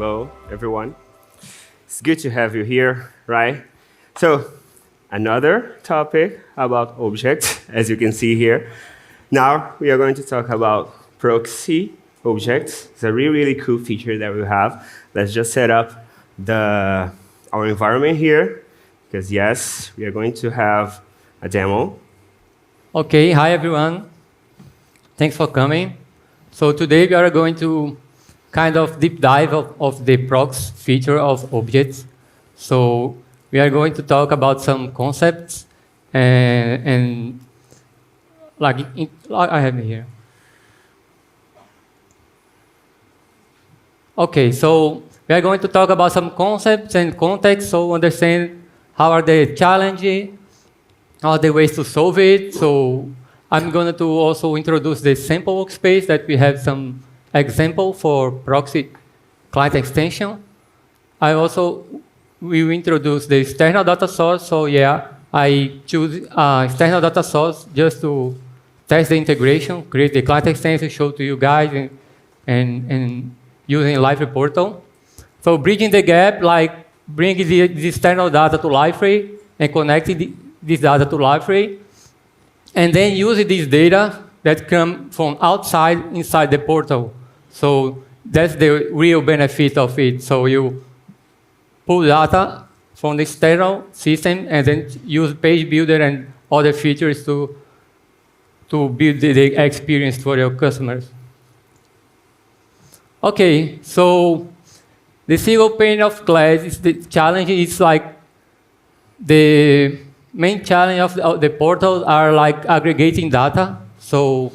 Hello, everyone. It's good to have you here, right? So, another topic about objects, as you can see here. Now, we are going to talk about Proxy Objects. It's a really cool feature that we have. Let's just set up our environment here, because yes, we are going to have a demo. Okay, hi everyone. Thanks for coming. So today we are going to kind of deep dive of the prox feature of objects. So we are going to talk about some concepts and like I have it here. Okay, so we are going to talk about some concepts and context, so understand how are the challenges, how are the ways to solve it. So I'm going to also introduce the sample workspace that we have some example for proxy client extension. I also will introduce the external data source. So yeah, I choose external data source just to test the integration, create the client extension, show to you guys, and using Liferay portal. So bridging the gap, like bringing the external data to Liferay and connecting this data to Liferay, and then using this data that come from outside inside the portal. So that's the real benefit of it. So you pull data from the external system and then use page builder and other features to build the experience for your customers. Okay, so the single pane of glass is the challenge. Is like the main challenge of the portals are like aggregating data. So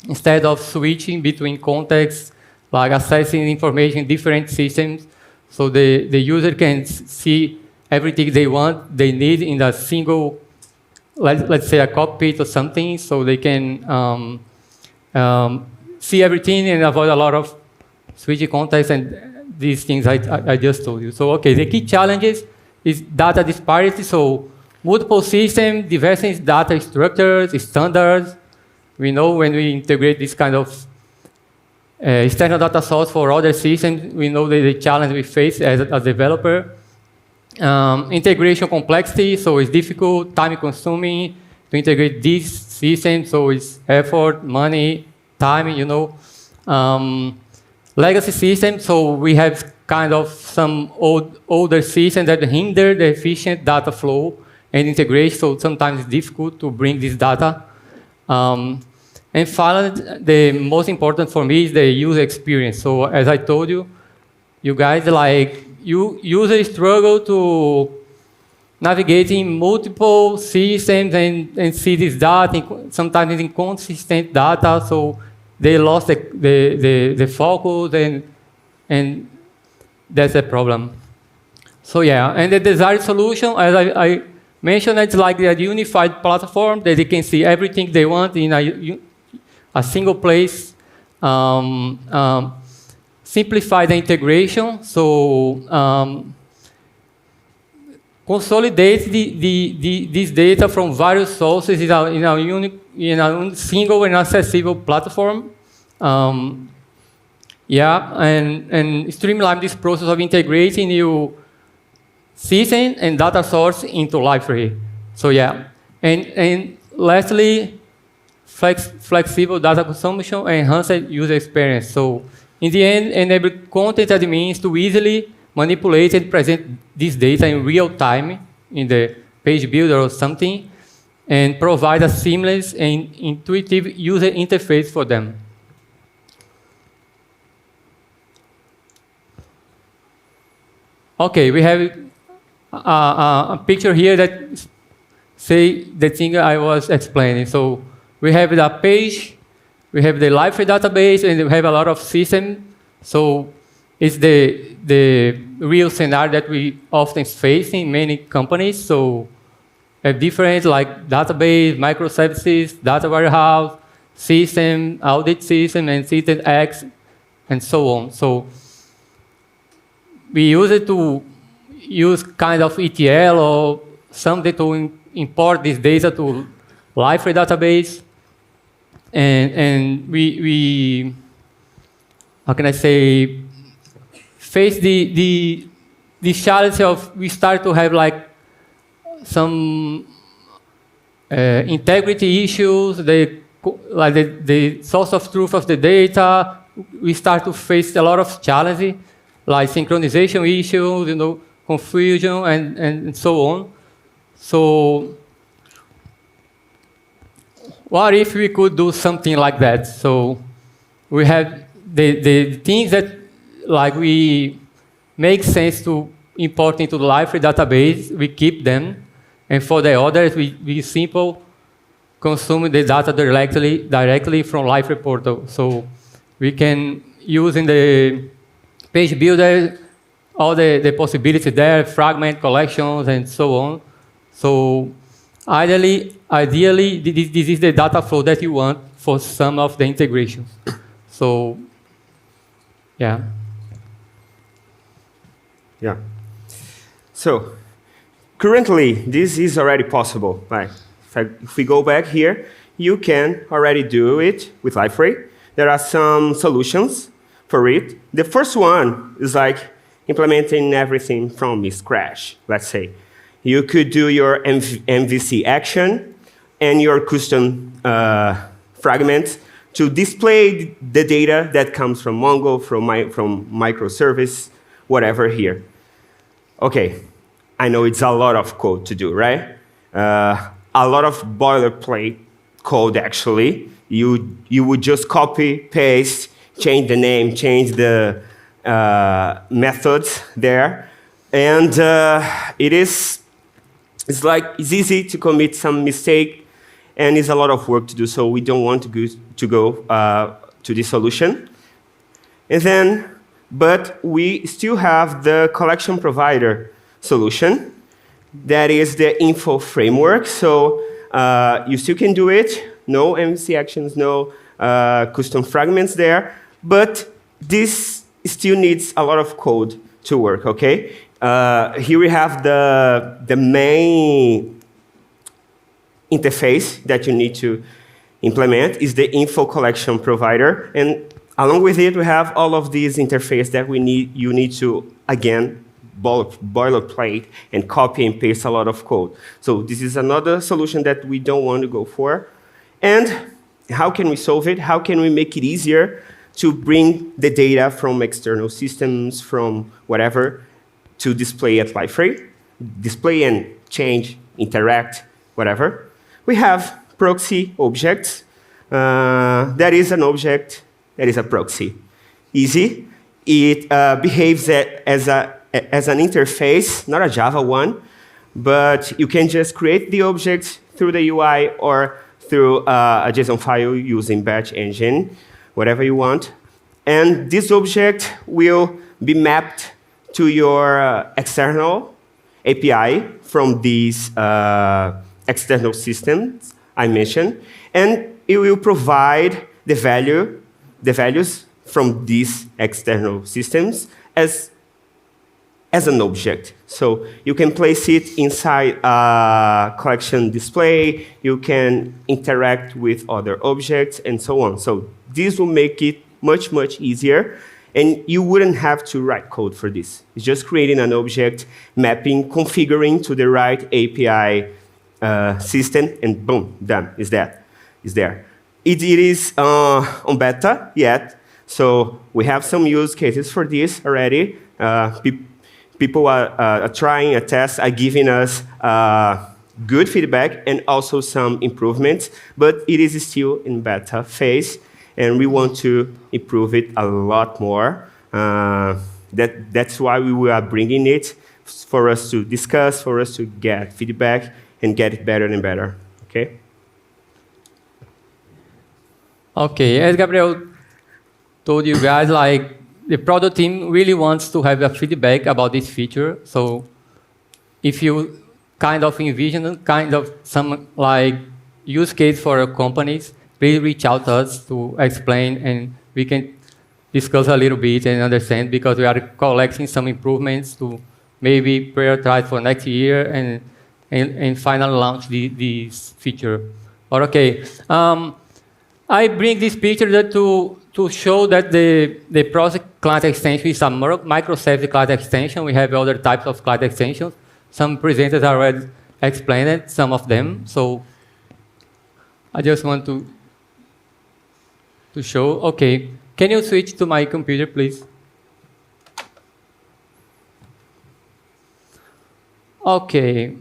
instead of switching between contexts, like accessing information in different systems, so the user can see everything they need in a single, let's say a cockpit or something, so they can see everything and avoid a lot of switching contexts and these things I just told you. So okay, the key challenges is data disparity. So multiple systems, diverse data structures, standards. We know when we integrate this kind of external data source for other systems, we know the challenge we face as a developer. Integration complexity, so it's difficult, time-consuming to integrate these systems, so it's effort, money, time, you know. Legacy systems, so we have kind of some older systems that hinder the efficient data flow and integration, so sometimes it's difficult to bring this data. And finally, the most important for me is the user experience. So as I told you, you guys, like, users struggle to navigating multiple systems and see this data, sometimes it's inconsistent data, so they lost the focus, and that's a problem. So yeah, and the desired solution, as I mentioned, it's like a unified platform that they can see everything they want in a single place. Simplify the integration, so consolidate this data from various sources in a single and accessible platform. Yeah, and streamline this process of integrating new system and data source into Liferay. So yeah, and lastly, flexible data consumption and enhanced user experience. So in the end, enable content admins to easily manipulate and present this data in real time in the page builder or something, and provide a seamless and intuitive user interface for them. Okay, we have a picture here that say the thing I was explaining. So we have the page, we have the Liferay database, and we have a lot of systems. So it's the real scenario that we often face in many companies. So have different like database, microservices, data warehouse, system, audit system, and system X, and so on. So we use it to use kind of ETL or something to import this data to Liferay database, and we how can I say, face the challenge of we start to have like some integrity issues, the source of truth of the data. We start to face a lot of challenges, like synchronization issues, confusion, and so on. So what if we could do something like that? So we have the things that like we make sense to import into the Liferay database, we keep them. And for the others, we simple consume the data directly from Liferay portal. So we can use in the page builder all the possibilities there, fragment collections, and so on. So ideally, this is the data flow that you want for some of the integrations. So, yeah. Yeah. So currently, this is already possible. Like, if we go back here, you can already do it with Liferay. There are some solutions for it. The first one is like implementing everything from scratch, let's say. You could do your MVC action and your custom fragments to display the data that comes from Mongo, from microservice, whatever here. Okay, I know it's a lot of code to do, right? A lot of boilerplate code, actually. You would just copy, paste, change the name, change the methods there. And it's easy to commit some mistake, and it's a lot of work to do, so we don't want to go to this solution. And then, but we still have the collection provider solution. That is the info framework. So you still can do it. No MVC actions, no custom fragments there. But this still needs a lot of code to work, okay? Here we have the main interface that you need to implement is the info collection provider. And along with it, we have all of these interfaces that you need to, again, boilerplate and copy and paste a lot of code. So this is another solution that we don't want to go for. And how can we solve it? How can we make it easier to bring the data from external systems, from whatever, to display at Liferay? Display and change, interact, whatever. We have Proxy Objects. That is an object that is a proxy. Easy. It behaves as an interface, not a Java one, but you can just create the object through the UI or through a JSON file using batch engine, whatever you want. And this object will be mapped to your external API from these external systems I mentioned, and it will provide the values from these external systems as an object. So you can place it inside a collection display, you can interact with other objects, and so on. So this will make it much, much easier, and you wouldn't have to write code for this. It's just creating an object, mapping, configuring to the right API system, and boom, done, is there. It is on beta yet, so we have some use cases for this already. People are trying a test, are giving us good feedback and also some improvements, but it is still in beta phase, and we want to improve it a lot more. That's why we are bringing it, for us to discuss, for us to get feedback, and get it better and better, okay? Okay, as Gabriel told you guys, like, the product team really wants to have a feedback about this feature. So if you kind of envision kind of some like use case for your companies, please reach out to us to explain, and we can discuss a little bit and understand, because we are collecting some improvements to maybe prioritize for next year and finally launch this feature. But okay, I bring this picture to show that the client extension is a microservice client extension. We have other types of client extensions. Some presenters already explained some of them. So I just want to show. Okay, can you switch to my computer, please? Okay.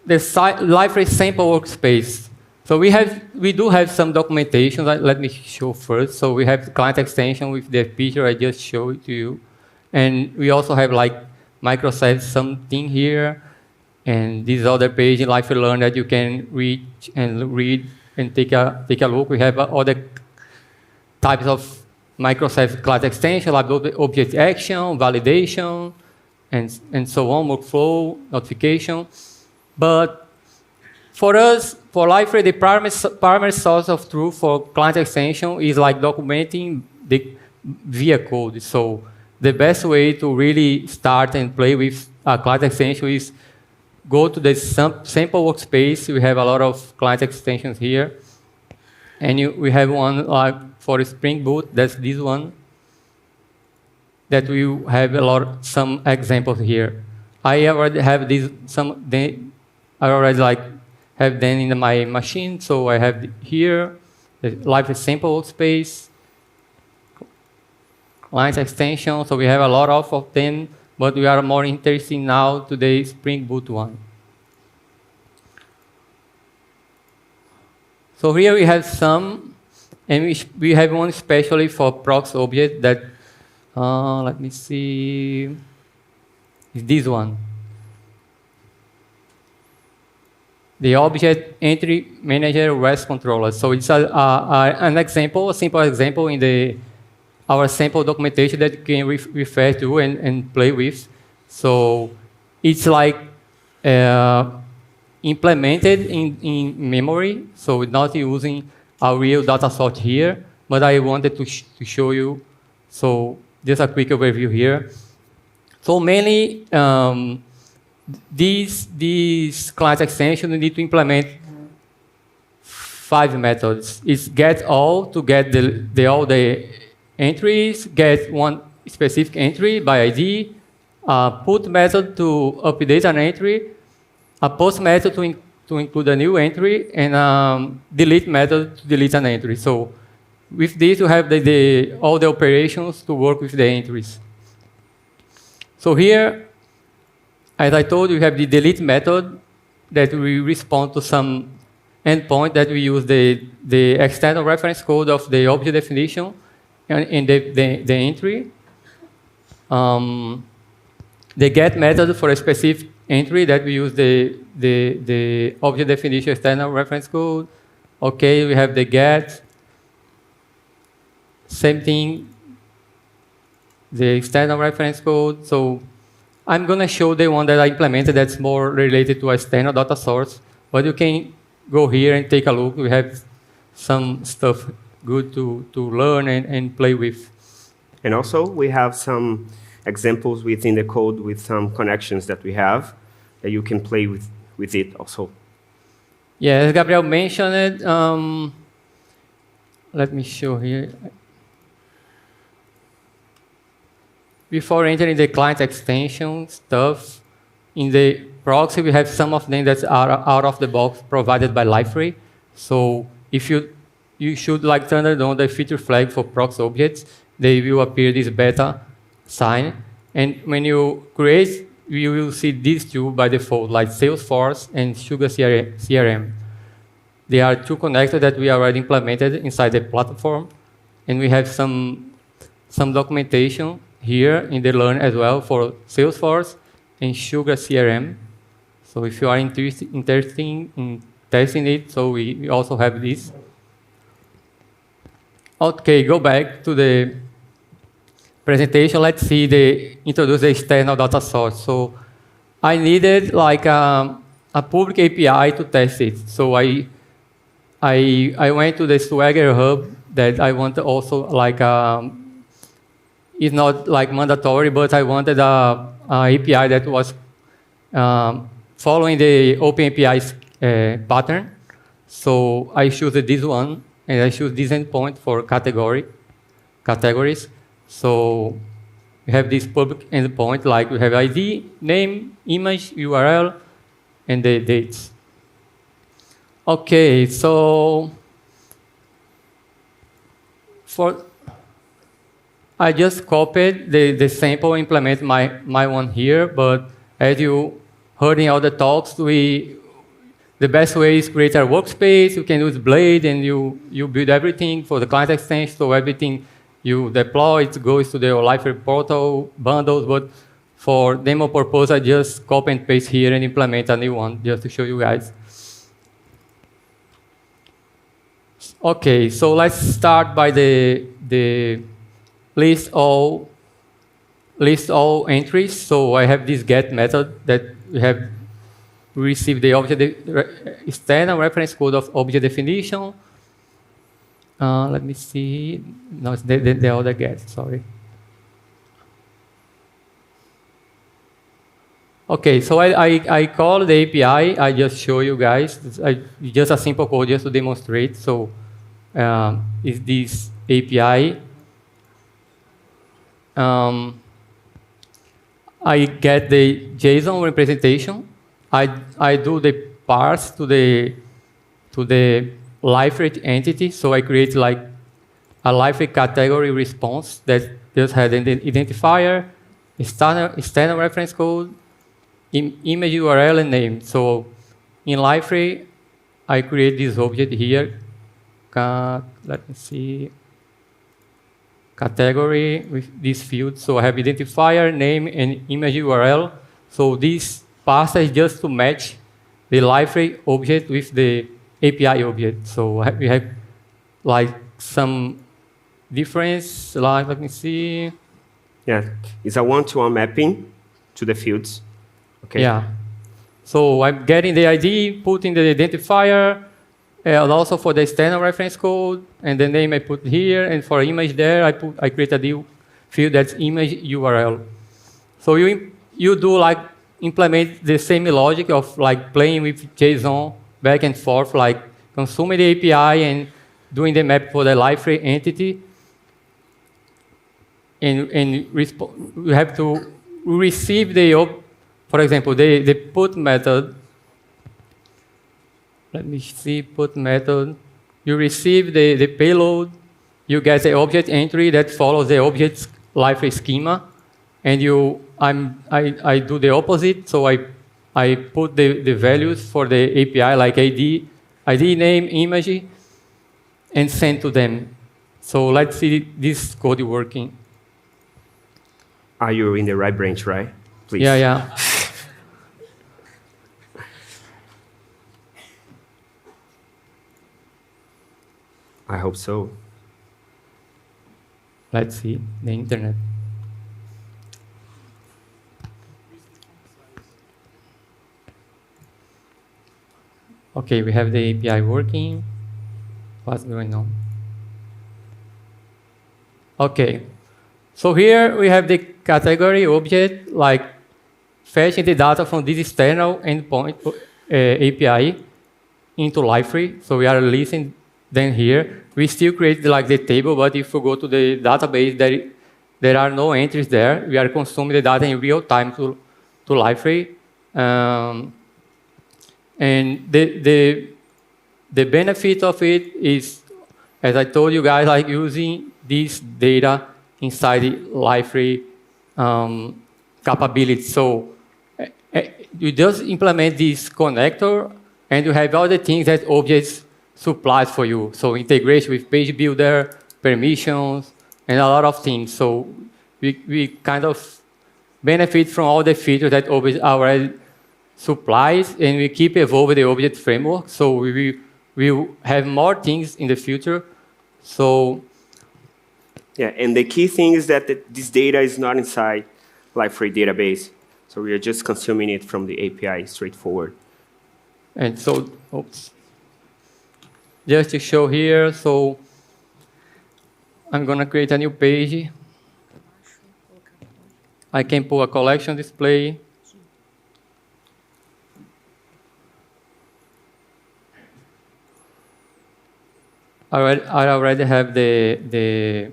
The Liferay sample workspace. So we do have some documentation. Let me show first. So we have the client extension with the picture I just showed to you, and we also have like microservice something here, and this other page in Liferay Learn that you can read and take a look. We have other types of microservice client extension like object action, validation, and so on, workflow, notification. But for us, for Liferay, the primary source of truth for client extension is like documenting via code. So the best way to really start and play with a client extension is go to the sample workspace. We have a lot of client extensions here. And we have one for Spring Boot, that's this one, that we have some examples here. I already have I already have them in my machine, so I have here the Liferay sample workspace, client extension. So we have a lot of them, but we are more interested now to the Spring Boot one. So here we have some, and we have one especially for Proxy Object that, let me see, is this one. The Object Entry Manager REST Controller. So it's an example, a simple example in our sample documentation that you can refer to and play with. So it's like implemented in memory, so not using a real data source here, but I wanted to show you. So just a quick overview here. So mainly, these client extensions need to implement 5 methods. It's get all to get all the entries, get one specific entry by ID, put method to update an entry, a post method to include a new entry, and delete method to delete an entry. So with this, you have all the operations to work with the entries. So here, as I told you, we have the delete method that we respond to some endpoint that we use the external reference code of the object definition and the entry. The get method for a specific entry that we use the object definition external reference code. Okay, we have the get. Same thing, the external reference code. So I'm going to show the one that I implemented that's more related to external data source, but you can go here and take a look. We have some stuff good to learn and play with. And also, we have some examples within the code with some connections that we have that you can play with it also. Yeah, as Gabriel mentioned it, let me show here. Before entering the client extension stuff, in the proxy, we have some of them that are out of the box provided by Liferay. So if you should turn on the feature flag for proxy objects, they will appear this beta sign. And when you create, you will see these two by default, like Salesforce and Sugar CRM. They are two connectors that we already implemented inside the platform. And we have some documentation here in the Learn as well for Salesforce and Sugar CRM. So if you are interested in testing it, so we also have this. Okay, go back to the presentation. Let's see introduce the external data source. So I needed a public API to test it. So I went to the Swagger Hub that I want also it's not mandatory, but I wanted a API that was following the OpenAPI's pattern. So I chose this one, and I choose this endpoint for categories. So we have this public endpoint, like we have ID, name, image, URL, and the dates. Okay, so I just copied the sample, implement my one here, but as you heard in all the talks, the best way is create a workspace. You can use Blade, and you build everything for the client extension, so everything you deploy, it goes to the Liferay portal bundles, but for demo purpose, I just copy and paste here and implement a new one, just to show you guys. Okay, so let's start by the list all entries. So I have this get method that we have received the external reference code of object definition. Let me see. No, it's the other get. Sorry. Okay, so I call the API. I just show you guys. Just a simple code just to demonstrate. So is this API. I get the JSON representation. I do the parse to the Liferay entity. So I create like a Liferay category response that just has an identifier, external reference code, image URL, and name. So in Liferay, I create this object here. Let me see. Category with this field. So I have identifier, name, and image URL. So this parser is just to match the Liferay object with the API object. So we have like some difference. Like, let me see. Yeah, it's a one-to-one mapping to the fields. Okay. Yeah. So I'm getting the ID, putting the identifier, and also for the external reference code, and the name I put here, and for image there, I create a new field that's image URL. So you do like implement the same logic of like playing with JSON back and forth, like consuming the API and doing the map for the Liferay entity. And we have to receive for example, the put method. Let me see, put method. You receive the payload. You get the object entry that follows the object's Liferay schema, and I do the opposite. So I put the values for the API like ID, name, image, and send to them. So let's see this code working. Are you in the right branch, right? Please. Yeah. I hope so. Let's see the internet. Okay, we have the API working. What's going on? Okay, so here we have the category object, like fetching the data from this external endpoint API into Liferay. So we are releasing then here. We still create like the table, but if we go to the database, there are no entries there. We are consuming the data in real time to Liferay. And the benefit of it is, as I told you guys, like using this data inside the Liferay capability. So you just implement this connector, and you have all the things that objects supplies for you. So integration with page builder, permissions, and a lot of things. So we kind of benefit from all the features that objects already supplies, and we keep evolving the object framework. So we will have more things in the future. So yeah, and the key thing is that this data is not inside Liferay database. So we are just consuming it from the API straightforward. And so, just to show here, so I'm going to create a new page. I can pull a collection display. I already have the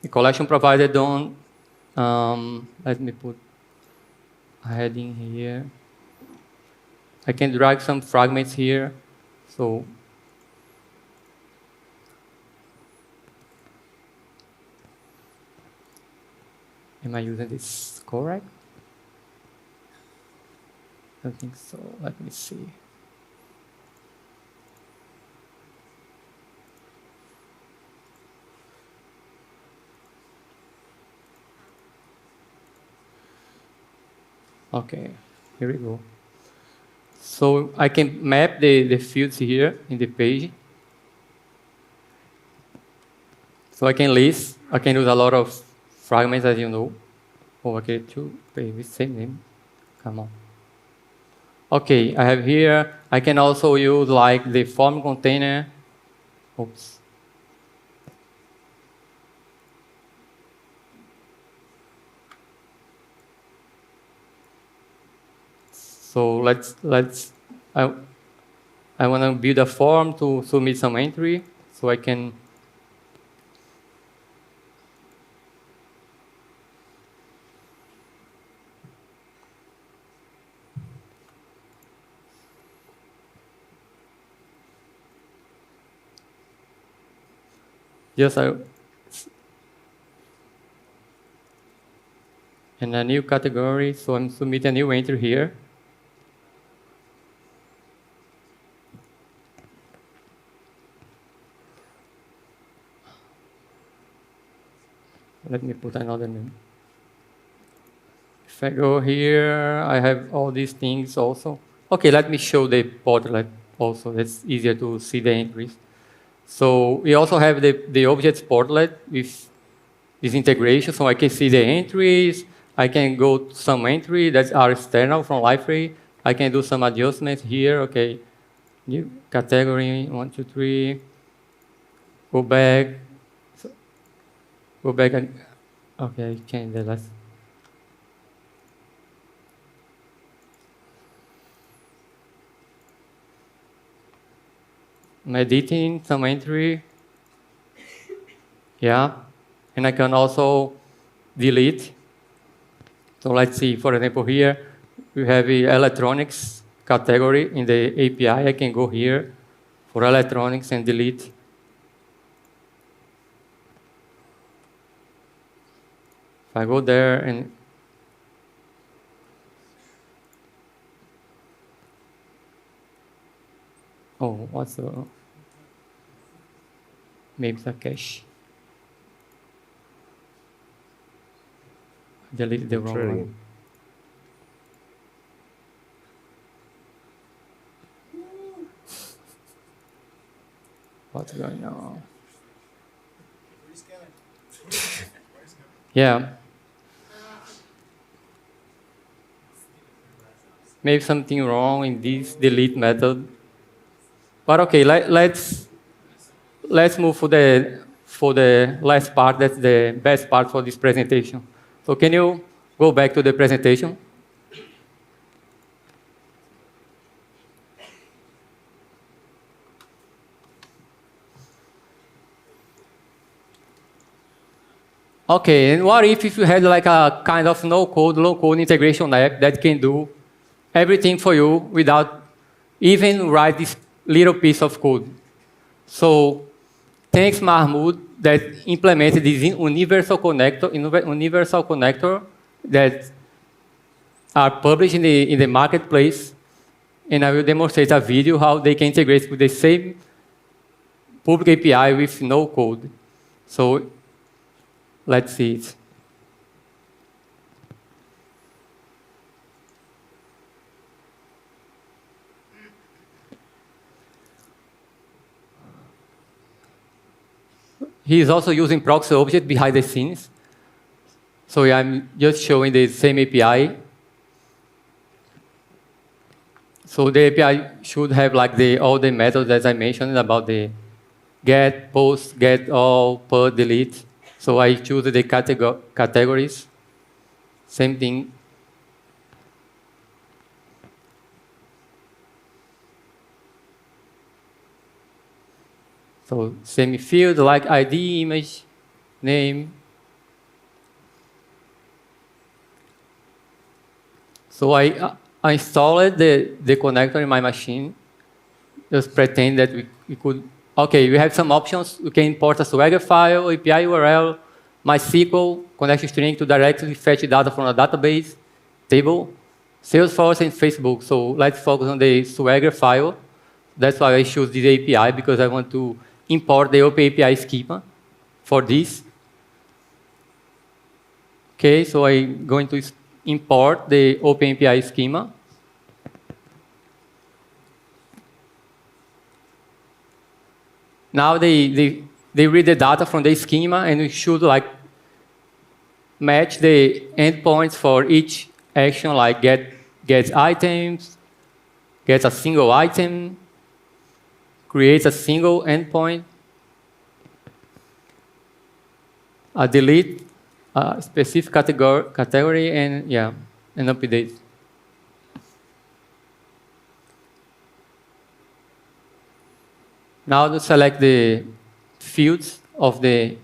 collection provided on. Let me put a heading here. I can drag some fragments here. So am I using this correct? I don't think so. Let me see. Okay, here we go. So I can map the fields here in the page. So I can list, I can use a lot of fragments, as you know. Oh, okay, two pages, same name. Come on. Okay, I have here, I can also use like the form container. Oops. So I want to build a form to submit some entry, so I can. Yes, in a new category, so I'm submitting a new entry here. Let me put another name. If I go here, I have all these things also. Okay, let me show the portlet also. That's easier to see the entries. So we also have the objects portlet with this integration, so I can see the entries. I can go to some entry that are external from Liferay. I can do some adjustments here. Okay, new category 1, 2, 3. Go back. Go back and okay, change the last. I'm editing some entry. Yeah, and I can also delete. So let's see, for example, here we have the electronics category in the API. I can go here for electronics and delete. If I go there and oh, what's the maybe the cache? Delete the wrong one. What's going on? Yeah. Maybe something wrong in this delete method. But okay, let's move for the last part. That's the best part for this presentation. So can you go back to the presentation? Okay, and what if you had like a kind of no-code, low-code integration app that can do everything for you without even write this little piece of code? So thanks Mahmoud that implemented this universal connector that are published in the marketplace, and I will demonstrate a video how they can integrate with the same public API with no code. So let's see it. He is also using Proxy Objects behind the scenes. So I'm just showing the same API. So the API should have like all the methods that I mentioned about the get, post, get all, put, delete. So I choose the categories. Same thing. So same field like ID, image, name. So I installed the connector in my machine. Just pretend that we could, okay, we have some options. We can import a Swagger file, API URL, MySQL, connection string to directly fetch data from a database, table, Salesforce, and Facebook. So let's focus on the Swagger file. That's why I choose this API, because I want to import the OpenAPI schema for this. Okay, so I'm going to import the OpenAPI schema. Now they read the data from the schema, and we should like match the endpoints for each action, like get items, get a single item, create a single endpoint, delete a specific category, and yeah, and update. Now to select the fields of the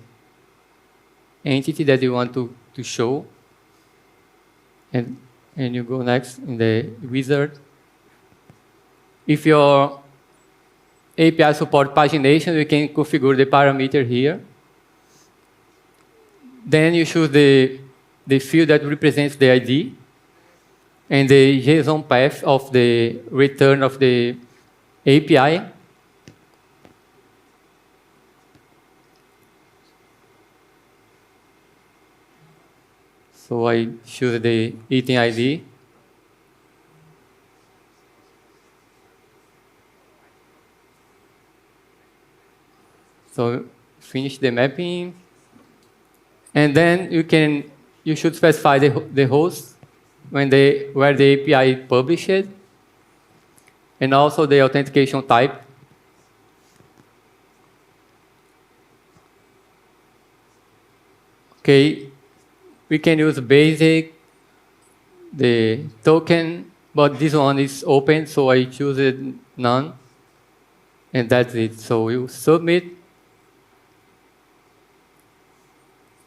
entity that you want to show. And you go next in the wizard. If your API support pagination, you can configure the parameter here. Then you choose the field that represents the ID and the JSON path of the return of the API. So I choose the item ID. So finish the mapping. And then you should specify the host where the API is published, and also the authentication type. Okay. We can use basic, the token, but this one is open, so I choose it none. And that's it. So you submit.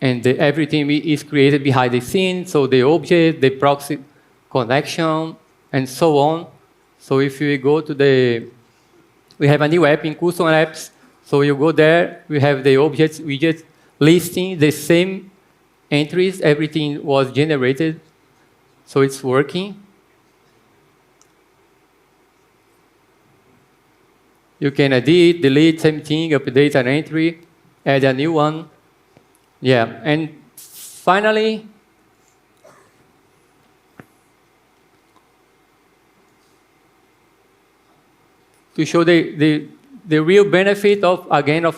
And everything is created behind the scenes, so the object, the proxy connection, and so on. So if we go to we have a new app in custom apps. So you go there, we have the objects widget listing the same entries, everything was generated, so it's working. You can edit, delete, same thing, update an entry, add a new one. Yeah, and finally, to show the real benefit of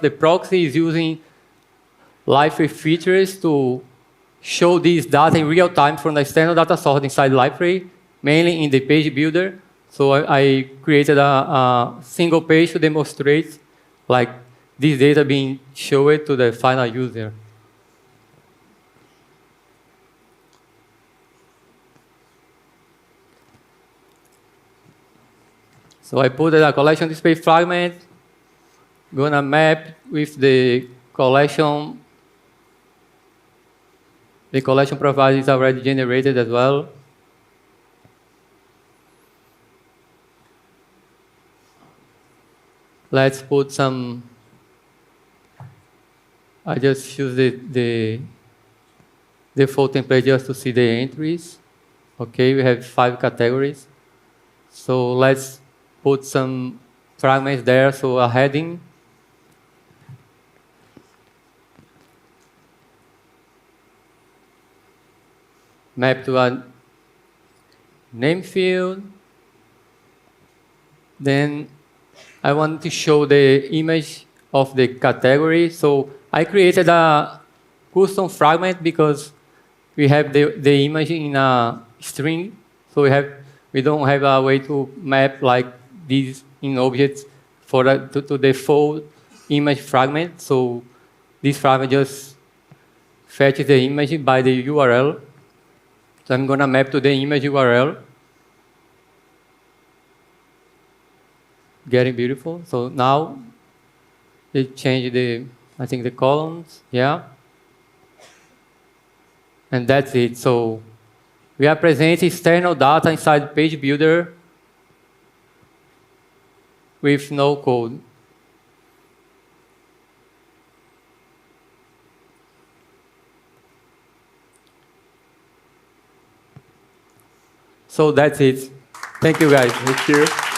the proxy is using Liferay features to show this data in real time from the external data source inside Liferay, mainly in the page builder. So I created a single page to demonstrate like this data being shown to the final user. So I put a collection display fragment, gonna map with the collection. The collection provider is already generated as well. Let's put some, I just choose the default template just to see the entries. Okay, we have 5 categories. So let's put some fragments there, so a heading. Map to a name field. Then I want to show the image of the category. So I created a custom fragment because we have the image in a string. So we don't have a way to map like these in objects to the full image fragment. So this fragment just fetches the image by the URL. So I'm going to map to the image URL. Getting beautiful. So now It changed the, I think, the columns, yeah. And that's it. So we are presenting external data inside Page Builder with no code. So that's it. Thank you, guys. Thank you.